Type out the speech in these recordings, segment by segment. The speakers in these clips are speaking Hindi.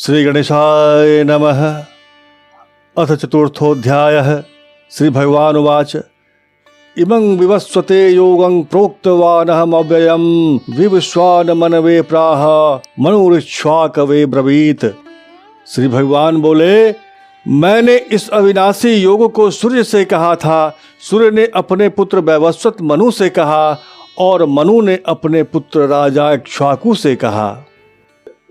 श्री गणेशाय नमः। अथ चतुर्थोऽध्यायः। श्री भगवान उवाच इमं विवस्वते योगं प्रोक्तवानहमव्ययं विवस्वान मनवे प्राह मनुरिक्ष्वाकवे ब्रवीत। श्री भगवान बोले, मैंने इस अविनाशी योग को सूर्य से कहा था, सूर्य ने अपने पुत्र वैवस्वत मनु से कहा और मनु ने अपने पुत्र राजा इक्ष्वाकु से कहा।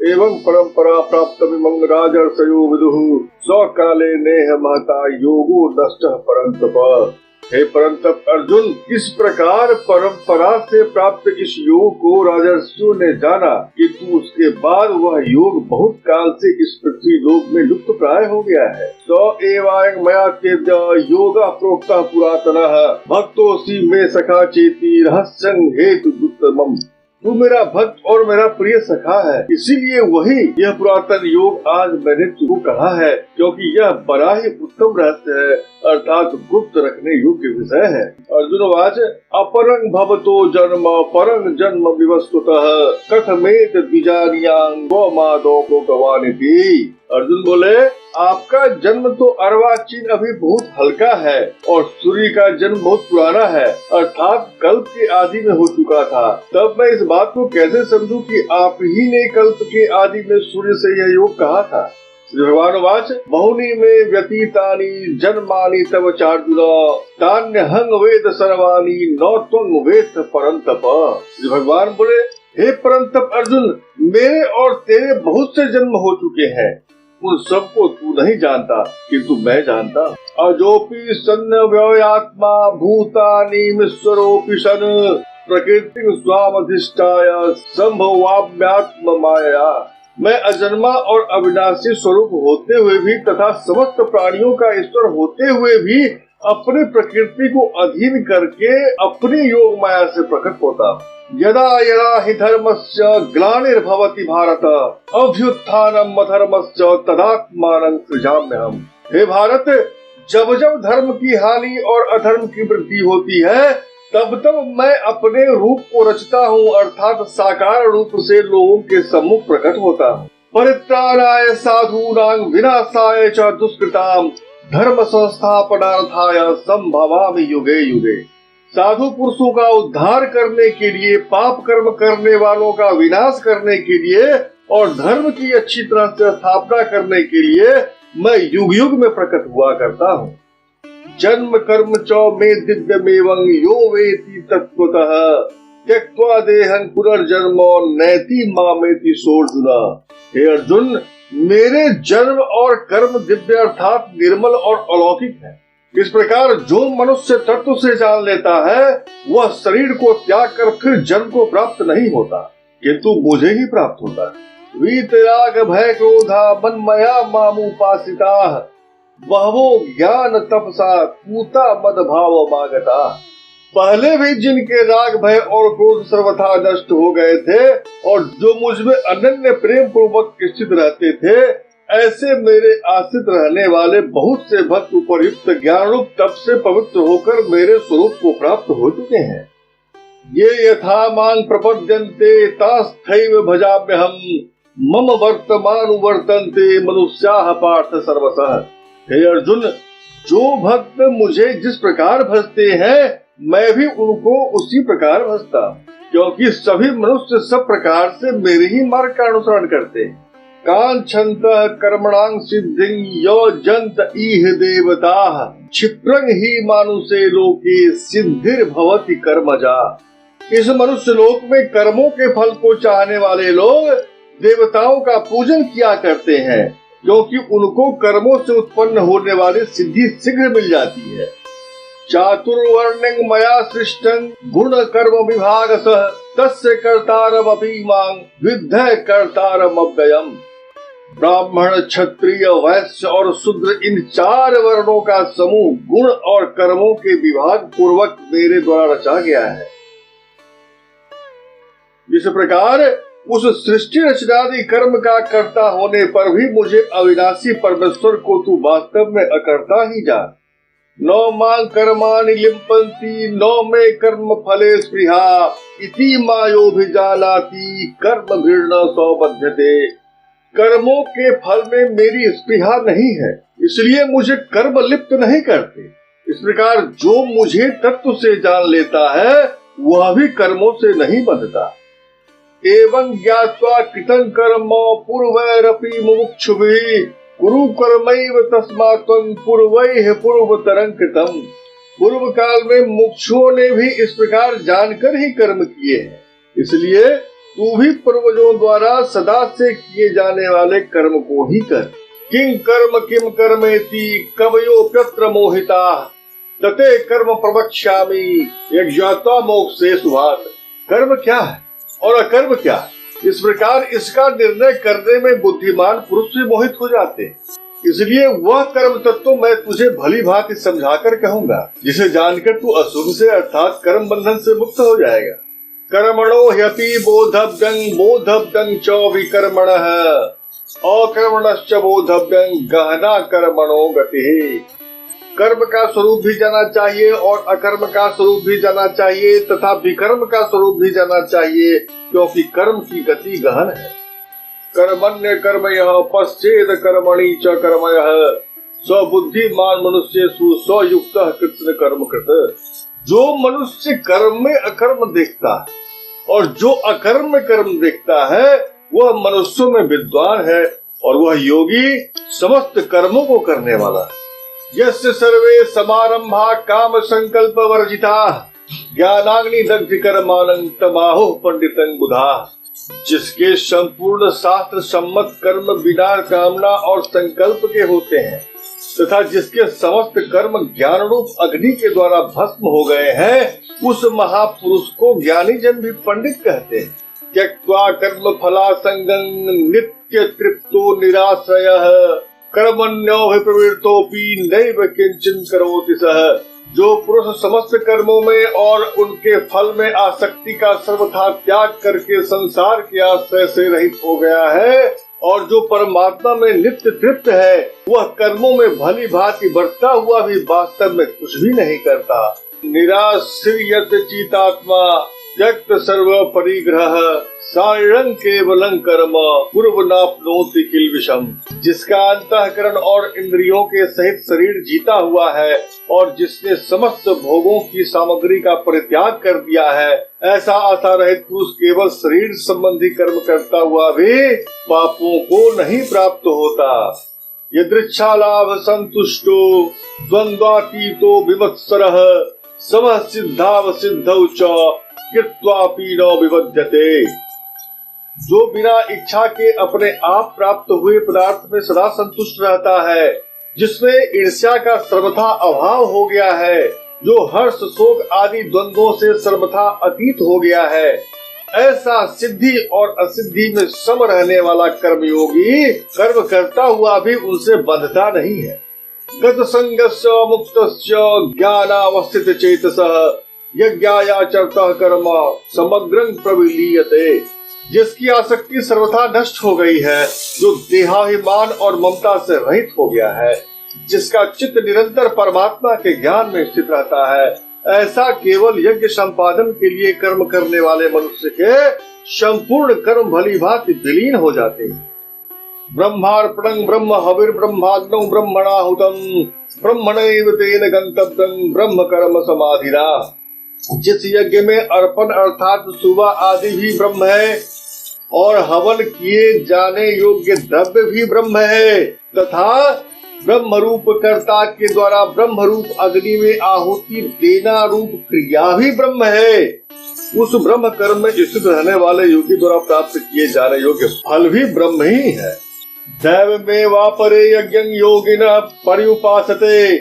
एवं परंपरा प्राप्त विमंग राजर्षयो विदुः स्वकाले नेह महता योगो नष्टः परंतप। हे परंतप अर्जुन, इस प्रकार परंपरा से प्राप्त इस योग को राजर्षियों ने जाना, किंतु उसके बाद वह योग बहुत काल से इस पृथ्वी लोक में लुप्त प्राय हो गया है। सो एवायं मया तेद्य योगा प्रोक्ता पुरातनः भक्तोऽसि मे सखा चेति रहस्यं हेतु दुत्तमम्। तू मेरा भक्त और मेरा प्रिय सखा है, इसीलिए वही यह पुरातन योग आज मैंने तुमको कहा है, क्योंकि यह बड़ा ही उत्तम रहस्य है, अर्थात गुप्त रखने योग्य विषय है। अर्जुन वाच अपरं भवतो जन्म परं जन्म विवस्वतः कथमेत द्विजानियां गोमादो भगवानिति। अर्जुन बोले, आपका जन्म तो अर्वाचीन अभी बहुत हल्का है और सूर्य का जन्म बहुत पुराना है, अर्थात कल्प के आदि में हो चुका था। तब मैं इस बात को कैसे समझूं कि आप ही ने कल्प के आदि में सूर्य से यह योग कहा था। श्री भगवान वाच बहुनी में व्यतीतानि जन्मानि तव चार्जुन तान्यहं वेद सर्वाणि न त्वं वेद परंतप। श्री भगवान बोले, हे परंतप अर्जुन, मेरे और तेरे बहुत से जन्म हो चुके हैं, उन सबको तू नहीं जानता, किंतु मैं जानता। अजोपि सन्न व्ययात्मा भूतानि मिश्वरोपि सन प्रकृति स्वामधिष्ठाय संभवाम्यात्म माया। मैं अजन्मा और अविनाशी स्वरूप होते हुए भी तथा समस्त प्राणियों का ईश्वर होते हुए भी अपनी प्रकृति को अधीन करके अपनी योग माया से प्रकट होता। यदा यदा हि धर्मस्य ग्लानिर्भवति भारत अभ्युत्थानम् अधर्मस्य तदात्मानं सृजाम्यहम्। हे भारत, जब जब धर्म की हानि और अधर्म की वृद्धि होती है, तब तब मैं अपने रूप को रचता हूँ, अर्थात साकार रूप से लोगों के सम्मुख प्रकट होता हूँ। परित्राणाय साधूनां विनाशाय च दुष्कृतां धर्म संस्थापनार्थाय संभवामि युगे युगे। साधु पुरुषों का उद्धार करने के लिए, पाप कर्म करने वालों का विनाश करने के लिए और धर्म की अच्छी तरह से स्थापना करने के लिए मैं युग युग में प्रकट हुआ करता हूँ। जन्म कर्म च मे दिव्यमेवं यो वेति तत्त्वतः त्यक्त्वा देहं पुनर्जन्म नैति मामेति सोऽर्जुन। हे अर्जुन, मेरे जन्म और कर्म दिव्य अर्थात निर्मल और अलौकिक है। इस प्रकार जो मनुष्य तत्व से जान लेता है, वह शरीर को त्याग कर फिर जन्म को प्राप्त नहीं होता, किंतु मुझे ही प्राप्त होता है। वीतराग भय क्रोधा मन्मया मामुपासिताः बहवो ज्ञान तपसा पूता मद भाव मागता। पहले भी जिनके राग भय और क्रोध सर्वथा नष्ट हो गए थे और जो मुझ में अनन्य प्रेम पूर्वक स्थित रहते थे, ऐसे मेरे आश्रित रहने वाले बहुत से भक्त उपयुक्त ज्ञान रूप तप से पवित्र होकर मेरे स्वरूप को प्राप्त हो चुके हैं। ये यथा मां प्रपद्यन्ते तास्थैव भजाम्यहम् मम वर्तमान वर्तन्ते मनुष्याः पार्थ सर्वशः। हे अर्जुन, जो भक्त मुझे जिस प्रकार भजते हैं, मैं भी उनको उसी प्रकार भजता, क्योंकि सभी मनुष्य सब प्रकार से मेरे ही मार्ग का अनुसरण करते हैं। कांक्षन्तः कर्मणां सिद्धिं यो जन्त इह देवताः क्षिप्रं हि मानुषे लोके सिद्धिर्भवति कर्मजा। इस मनुष्य लोक में कर्मों के फल को चाहने वाले लोग देवताओं का पूजन किया करते हैं, क्योंकि उनको कर्मों से उत्पन्न होने वाली सिद्धि शीघ्र मिल जाती है। चातुर्वर्ण्यं मया सृष्टं गुण कर्म विभागसः तस्य कर्तारमपि मां विद्धि कर्तारमव्ययम्। ब्राह्मण, क्षत्रिय, वैश्य और शूद्र, इन चार वर्णों का समूह गुण और कर्मों के विभाग पूर्वक मेरे द्वारा रचा गया है। इस प्रकार उस सृष्टि रचनादि कर्म का कर्ता होने पर भी मुझे अविनाशी परमेश्वर को तू वास्तव में अकर्ता ही जान। नो मां कर्माणि लिम्पन्ति नो मे कर्म फले स्पृहा इति मायोभिजानाति कर्म भीर्न सौबध्यते। कर्मों के फल में मेरी स्पृहा नहीं है, इसलिए मुझे कर्म लिप्त नहीं करते। इस प्रकार जो मुझे तत्व से जान लेता है वह भी कर्मों से नहीं बंधता। एवं ज्ञात्वा कृतं कर्म पूर्वैरपि मुमुक्षुभिः कुरु कर्मैव तस्मात् त्वं पूर्वैः पूर्वतरं कृतम्। पूर्व काल में मुमुक्षुओं ने भी इस प्रकार जानकर ही कर्म किए हैं, इसलिए तू भी पूर्वजों द्वारा सदा से किए जाने वाले कर्म को ही कर। किम कर्मेति कवयोप्यत्र मोहिताः तते कर्म प्रवक्ष्यामि यज्ञात्वा मोक्षे सुभात्। कर्म क्या है और अकर्म क्या है, इस प्रकार इसका निर्णय करने में बुद्धिमान पुरुष भी मोहित हो जाते हैं। इसलिए वह कर्म तत्व मैं तुझे भली भांति समझाकर कहूंगा, जिसे जानकर तू अशुभ से अर्थात कर्म बंधन से मुक्त हो जाएगा। कर्मणो ह्यपि बोधव्यं च विकर्मणः अकर्मणश्च बोधव्यं गहना कर्मणो गतिः। कर्म का स्वरूप भी जाना चाहिए और अकर्म का स्वरूप भी जाना चाहिए तथा विकर्म का स्वरूप भी जाना चाहिए, क्योंकि कर्म की गति गहन है। कर्मण्य कर्मयः पश्चेद कर्मणि च कर्मयः स्वबुद्धिमान मनुष्येषु स्वयुक्तः कृत्स्न कर्म कृत। जो मनुष्य कर्म में अकर्म देखता है और जो अकर्म में कर्म देखता है वह मनुष्यों में विद्वान है और वह योगी समस्त कर्मों को करने वाला है। यस्य सर्वे समारंभा काम संकल्प वर्जिता ज्ञानाग्नि दग्ध कर्मानं तमाहुः पंडितं बुधाः। जिसके संपूर्ण शास्त्र सम्मत कर्म बिना कामना और संकल्प के होते हैं तथा जिसके समस्त कर्म ज्ञान रूप अग्नि के द्वारा भस्म हो गए हैं, उस महापुरुष को ज्ञानी जन भी पंडित कहते हैं। त्यक्त्वा कर्म फलासंगं नित्य तृप्तो निराश्रयः कर्मण्योऽभिप्रवृत्तोऽपि नैव किंचन करोति सः। जो पुरुष समस्त कर्मों में और उनके फल में आसक्ति का सर्वथा त्याग करके संसार के आश्रय से रहित हो गया है और जो परमात्मा में नित्य तृप्त है, वह कर्मों में भली भांति बढ़ता हुआ भी वास्तव में कुछ भी नहीं करता। निराश्रियत चितात्मा त्यक्त सर्व परिग्रह सारं केवलं कर्म पूर्वनाप्नोति किल विषम। जिसका अंतःकरण और इंद्रियों के सहित शरीर जीता हुआ है और जिसने समस्त भोगों की सामग्री का परित्याग कर दिया है, ऐसा आशा रहित पुरुष केवल शरीर संबंधी कर्म करता हुआ भी पापों को नहीं प्राप्त होता। यदृच्छा लाभ संतुष्टो द्वंद्वातीतो विवत्सरः समः सिद्धाव सिद्धौ च कृत्वापि न विवध्यते। जो बिना इच्छा के अपने आप प्राप्त हुए पदार्थ में सदा संतुष्ट रहता है, जिसमें ईर्ष्या का सर्वथा अभाव हो गया है, जो हर्ष शोक आदि द्वंद्वों से सर्वथा अतीत हो गया है, ऐसा सिद्धि और असिद्धि में सम रहने वाला कर्मयोगी कर्म करता हुआ भी उनसे बंधता नहीं है। गत संगस्य मुक्तस्य ज्ञानावस्थित चेतसः यज्ञायाचरतः कर्म समग्रं प्रविलीयते। जिसकी आसक्ति सर्वथा नष्ट हो गई है, जो देहाभिमान और ममता से रहित हो गया है, जिसका चित्त निरंतर परमात्मा के ज्ञान में स्थित रहता है, ऐसा केवल यज्ञ संपादन के लिए कर्म करने वाले मनुष्य के संपूर्ण कर्म भली भांति विलीन हो जाते हैं। ब्रह्मार्पणं ब्रह्म हविर् ब्रह्माग्नौ ब्रह्मणाहुतं ब्रह्मणैव तेन गंतव्यं ब्रह्म कर्म समाधिना। जिस यज्ञ में अर्पण अर्थात सुबह आदि भी ब्रह्म है और हवन किए जाने योग्य द्रव्य भी ब्रह्म है तथा ब्रह्म रूप कर्ता के द्वारा ब्रह्म रूप अग्नि में आहुति देना रूप क्रिया भी ब्रह्म है, उस ब्रह्म कर्म में स्थित रहने वाले योगी द्वारा प्राप्त किए जाने योग्य फल भी ब्रह्म ही है। दैव में वा परे यज्ञं योगिनः पर्युपासते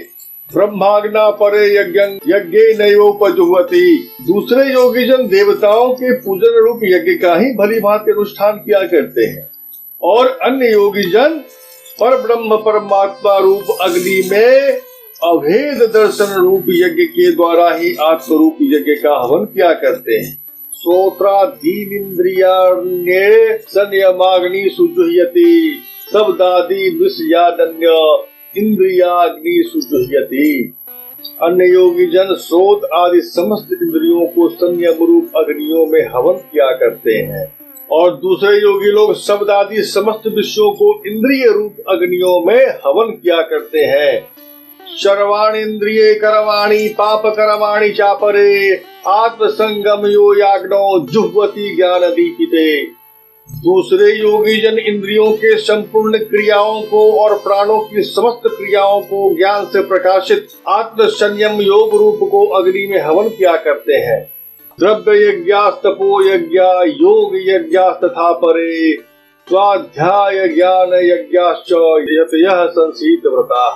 ब्रह्माग्ना परे यज्ञं यज्ञेनैवोपजुह्वति। दूसरे योगी जन देवताओं के पूजन रूप यज्ञ का ही भली भांति अनुष्ठान किया करते हैं और अन्य योगी जन पर ब्रह्म परमात्मा रूप अग्नि में अभेद दर्शन रूप यज्ञ के द्वारा ही आत्म रूप यज्ञ का हवन किया करते हैं। श्रोत्रादीनिन्द्रियाण्ये संयमाग्नि सुजुह्यति शब्दादि विषयादन्य इंद्रियाग्नि सुजुह्यति। अन्य योगी जन श्रोत आदि समस्त इंद्रियों को संयम रूप अग्नियों में हवन किया करते हैं और दूसरे योगी लोग शब्द आदि समस्त विषयों को इंद्रिय रूप अग्नियों में हवन किया करते हैं। सर्वाणि इंद्रिये कर्माणि पाप कर्माणि चापरे आत्मसंगम यो याग्नो जुह्वति ज्ञान दीपिते। दूसरे योगी जन इंद्रियों के संपूर्ण क्रियाओं को और प्राणों की समस्त क्रियाओं को ज्ञान से प्रकाशित आत्म संयम योग रूप को अग्नि में हवन किया करते हैं। द्रव्य यज्ञास्तपो यज्ञ योग यज्ञास्तथा परे स्वाध्याय ज्ञान यज्ञाश्च यतयः संसीत व्रता।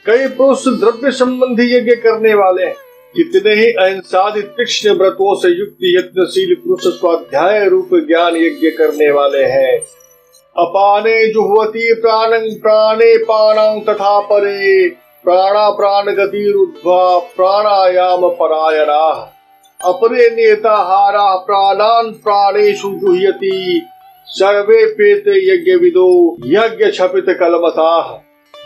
कई पुरुष द्रव्य संबंधी यज्ञ करने वाले हैं, कितने ही अहिंसादि तीक्ष्ण व्रतों से युक्त यत्नशील पुरुष स्वाध्याय रूप ज्ञान यज्ञ करने वाले हैं। अपाने जुह्वति प्राणं प्राणे पानं तथा परे प्राणा प्राण गतिरुद्ध्वा प्राणायाम परायणाः। अपरे नेताहारा प्राणान् प्राणेषु जुह्यति सर्वे पेते यज्ञ विदो यज्ञ क्षपित कलमसाः।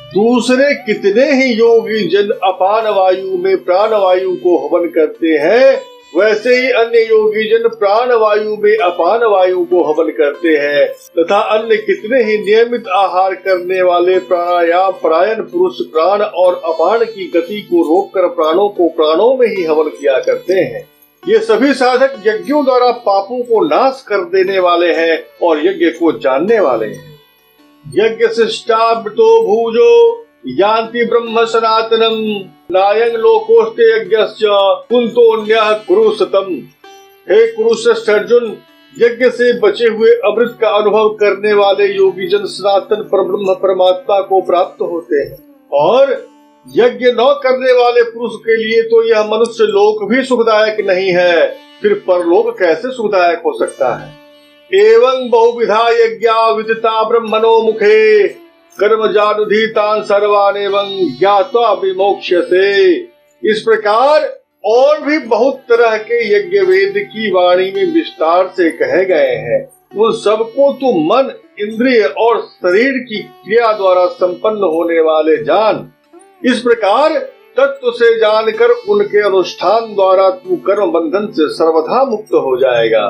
दूसरे कितने ही योगी जन अपान वायु में प्राण वायु को हवन करते हैं, वैसे ही अन्य योगी जन प्राण वायु में अपान वायु को हवन करते हैं तथा अन्य कितने ही नियमित आहार करने वाले प्राणायाम परायण पुरुष प्राण और अपान की गति को रोककर प्राणों को प्राणों में ही हवन किया करते हैं। ये सभी साधक यज्ञों द्वारा पापों को नाश कर देने वाले हैं और यज्ञ को जानने वाले हैं। यज्ञ शिष्टामृतो भूजो यान्ति ब्रह्म सनातनम नायं लोकोस्ते यज्ञस्य कुंतोन्यः कुरुशतम। हे कुरुश्रेष्ठ अर्जुन, यज्ञ से बचे हुए अमृत का अनुभव करने वाले योगी जन सनातन परब्रह्म परमात्मा को प्राप्त होते हैं और यज्ञ न करने वाले पुरुष के लिए तो यह मनुष्य लोक भी सुखदायक नहीं है, फिर परलोक कैसे सुखदायक हो सकता है। एवं बहुविधा यज्ञा विदिता ब्रह्मणो मुखे कर्म जानुधीतान सर्वान एवं ज्ञात्वा विमोक्ष्यसे। इस प्रकार और भी बहुत तरह के यज्ञ वेद की वाणी में विस्तार से कहे गए हैं। उन सबको तू मन इंद्रिय और शरीर की क्रिया द्वारा संपन्न होने वाले जान। इस प्रकार तत्व से जानकर उनके अनुष्ठान द्वारा तू कर्म बंधन से सर्वथा मुक्त हो जाएगा।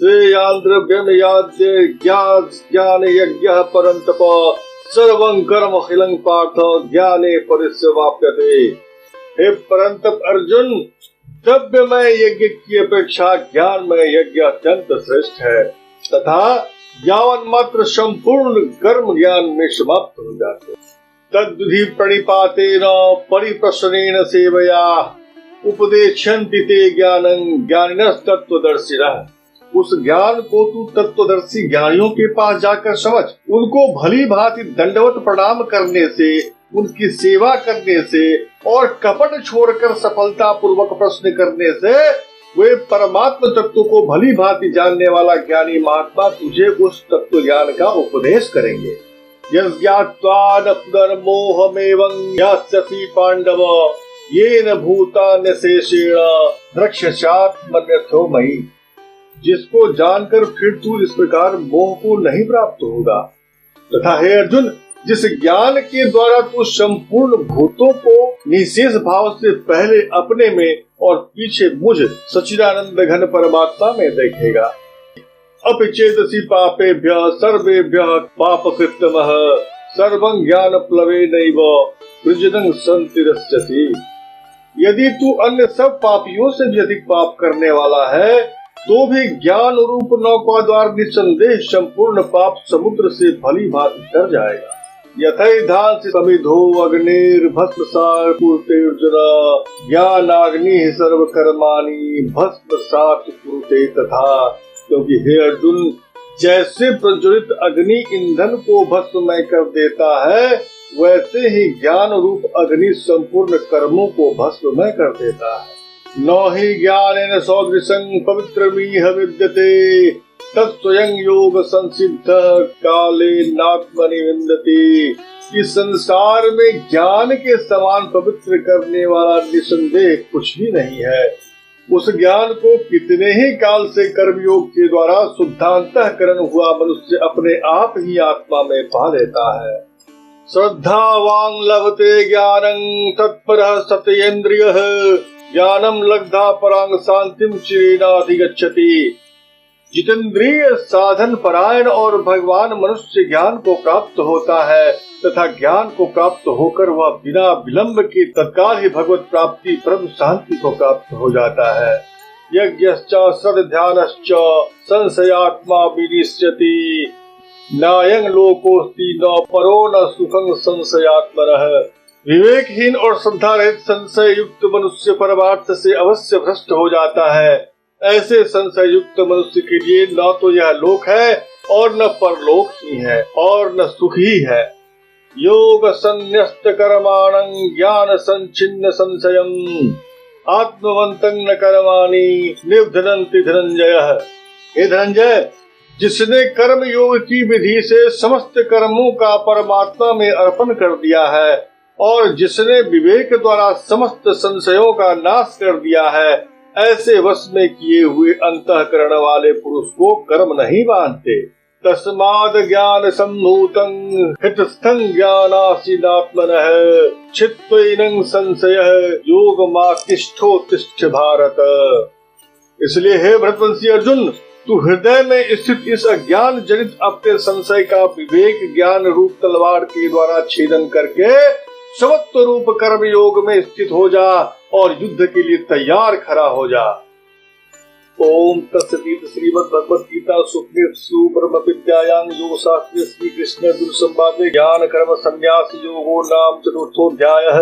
श्रेयान् द्रव्यं याज्य ज्ञान यज्ञः परन्तप सर्वं कर्म अखिलं पार्थ ज्ञाने परिसमाप्यते। हे परंतप अर्जुन, द्रव्यमय यज्ञ की अपेक्षा ज्ञानमय यज्ञ अत्यंत श्रेष्ठ है तथा यावन मात्र संपूर्ण कर्म ज्ञान में समाप्त हो जाते। तद्विधि प्रणिपातेन परिप्रश्नेन सेवया उपदेशन्ति ते ज्ञानं ज्ञानिनस्तत्त्वदर्शिनः। उस ज्ञान को तू तत्वदर्शी ज्ञानियों के पास जाकर समझ। उनको भली भांति दंडवत प्रणाम करने से, उनकी सेवा करने से और कपट छोड़कर सफलता पूर्वक प्रश्न करने से वे परमात्म तत्व को भली भांति जानने वाला ज्ञानी महात्मा तुझे उस तत्व ज्ञान का उपदेश करेंगे। यज्ञात्वा न पुनर्मोहमेवं यास्यसि पांडव येन भूतान्य शेषेण रक्षसात्मन्यथो मयि। जिसको जानकर फिर तू इस प्रकार मोह को नहीं प्राप्त होगा तथा हे अर्जुन, जिस ज्ञान के द्वारा तू संपूर्ण भूतों को निशेष भाव से पहले अपने में और पीछे मुझ सच्चिदानंद घन परमात्मा में देखेगा। अपिचेदसि पापेभ्यः सर्वेभ्यः पापकृत्तमः सर्वं ज्ञान प्लवेनैव वृजनं संतिरस्यसि। यदि तू अन्य सब पापियों से भी अधिक पाप करने वाला है तो भी ज्ञान रूप नौका द्वार निसंदेह संपूर्ण पाप समुद्र से भली भांति तर जाएगा। यथैधांसि समिधो अग्निर्भस्मसात् कुरुते अर्जुन ज्ञानाग्निः सर्वकर्माणि भस्मसात् कुरुते तथा। क्योंकि हे अर्जुन, जैसे प्रज्वलित अग्नि ईंधन को भस्ममय कर देता है, वैसे ही ज्ञान रूप अग्नि संपूर्ण कर्मों को भस्ममय कर देता है। न हि ज्ञानेन सदृशं पवित्रमिह विद्यते तत्स्वयं योग संसिद्धः कालेनात्मनि विन्दति। इस संसार में ज्ञान के समान पवित्र करने वाला निसंदेह कुछ भी नहीं है। उस ज्ञान को कितने ही काल से कर्मयोग के द्वारा शुद्धांतःकरण हुआ मनुष्य अपने आप ही आत्मा में पा लेता है। श्रद्धावान लभते ज्ञानं तत्परः सत्येन्द्रियः ज्ञानम लब्धा परांग शांतिम चिरेणाधिगच्छति। जितेंद्रिय साधन परायण और भगवान मनुष्य ज्ञान को प्राप्त होता है तथा ज्ञान को प्राप्त होकर वह बिना विलंब के तत्काल ही भगवत प्राप्ति परम शांति को प्राप्त हो जाता है। यज्ञश्च सद्ध्यानश्च संशयात्मा विनिश्यति नायं लोकोस्ति न परो न सुखं संशयात्मनः। विवेकहीन और श्रद्धा रहित संशय युक्त मनुष्य परमार्थ से अवश्य भ्रष्ट हो जाता है। ऐसे संशय युक्त मनुष्य के लिए न तो यह लोक है और न परलोक ही है और न सुख ही है। योग संन्यस्त कर्माणं ज्ञान संचिन्न संशयम् आत्मवन्तं न कर्माणि निबध्नन्ति धनंजयः। हे धनंजय, जिसने कर्म योग की विधि से समस्त कर्मों का परमात्मा में अर्पण कर दिया है और जिसने विवेक द्वारा समस्त संशयों का नाश कर दिया है, ऐसे वश में किए हुए अंतःकरण वाले पुरुष को कर्म नहीं मानते। तस्माद् ज्ञान सम्भूतं हृतस्थं ज्ञानासीनात्मनः चित्तैनं संशयः योगमातिष्ठोत्तिष्ठ भारत। इसलिए हे भरतवंशी अर्जुन, तू हृदय में स्थित इस अज्ञान जनित अपने संशय का विवेक ज्ञान रूप तलवार के द्वारा छेदन करके समत्व रूप कर्म योग में स्थित हो जा और युद्ध के लिए तैयार खड़ा हो जा। ओम तत्सदित श्रीमद् भगवद गीता सुपनिषत्सु ब्रह्म विद्यायां योग शास्त्रे श्री कृष्ण अर्जुन संवादे ज्ञान कर्म संन्यास योगो नाम चतुर्थोऽध्यायः।